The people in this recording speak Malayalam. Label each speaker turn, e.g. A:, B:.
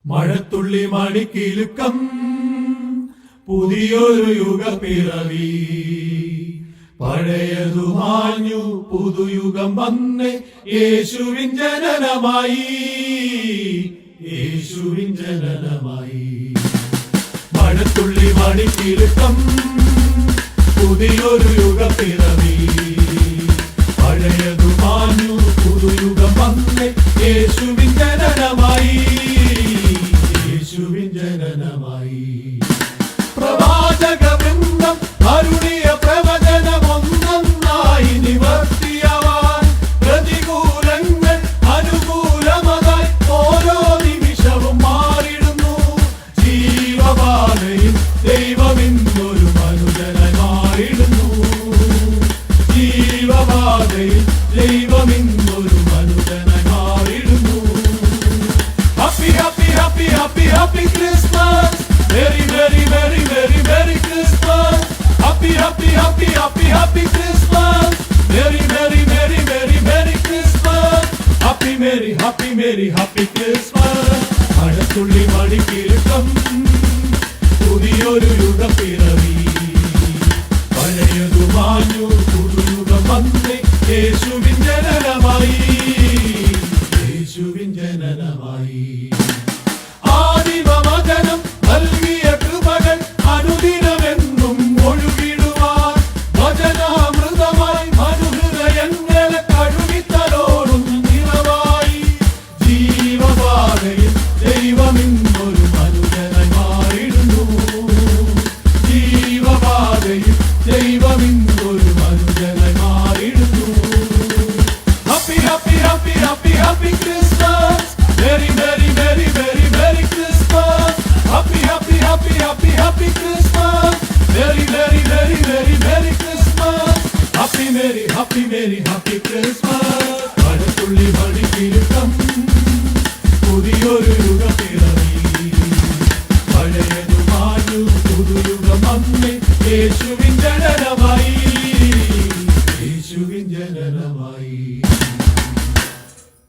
A: മഴത്തുള്ളി മണിക്കിലുക്കം പുതിയൊരു യുഗപ്പിറവി. പഴയതു മാഞ്ഞു പുതുയുഗം വന്നേ യേശുവിൻ ജനനമായി, യേശുവിൻ ജനനമായി. മഴത്തുള്ളി മണിക്കിലുക്കം പുതിയൊരു യുഗപ്പിറവി. പഴയതു മാഞ്ഞു പുതുയുഗം വന്നേ യേശുവിൻ ജനനമായി, യേശുവിൻ ജനനമായി. പ്രവാചക വൃന്ദം അരുളിയ പ്രവചനമൊന്നായി നിവർത്തിയവാൻ പ്രതികൂലങ്ങൾ അനുകൂലമതായി ഓരോ നിമിഷവും മാറിടുന്നു. ജീവപാതയിൽ ദൈവമിന്നൊരു മനുജനായി മാറിടുന്നു. ജീവപാതയിൽ ദൈവമിന്നൊരു മനുജനായി മാറിടുന്നു. Happy happy happy happy happy Christmas. Merry, merry, merry, merry, merry Christmas. Happy, happy, happy, happy, happy Christmas. Merry, merry, merry, merry, merry Christmas. Happy, merry, happy, merry, happy Christmas. മഴത്തുള്ളി മണിക്കിലുക്കം പുതിയൊരു യുഗപ്പിറവി. പഴയതു മാഞ്ഞു പുതുയുഗം വന്നേ യേശുവിൻ ജനനമായി, യേശുവിൻ ജനനമായി. ആദിമവചനം നൽകിയ കൃപകൾ അനുദിനമെന്നും ഒഴുകിടുവാൻ വചനാമൃതമായി മനുഹൃദയങ്ങളെ കഴുകിത്തലോടുന്ന നിറവായി. ജീവപാതയിൽ ദൈവമിന്നൊരു മനുജനായി മാറിടുന്നു. ജീവപാതയിൽ ദൈവമിന്നൊരു മനുജനായി മാറിടുന്നു. Happy happy happy happy happy Christmas. Very very very very very Christmas. Happy, happy, happy, happy, happy Christmas. Very, very, very, very, very Christmas. Happy, merry, happy, merry, happy Christmas. മഴത്തുള്ളി മണിക്കിലുക്കം പുതിയൊരു യുഗപ്പിറവി. പഴയതു മാഞ്ഞു പുതുയുഗം വന്നേ യേശുവിൻ ജനനം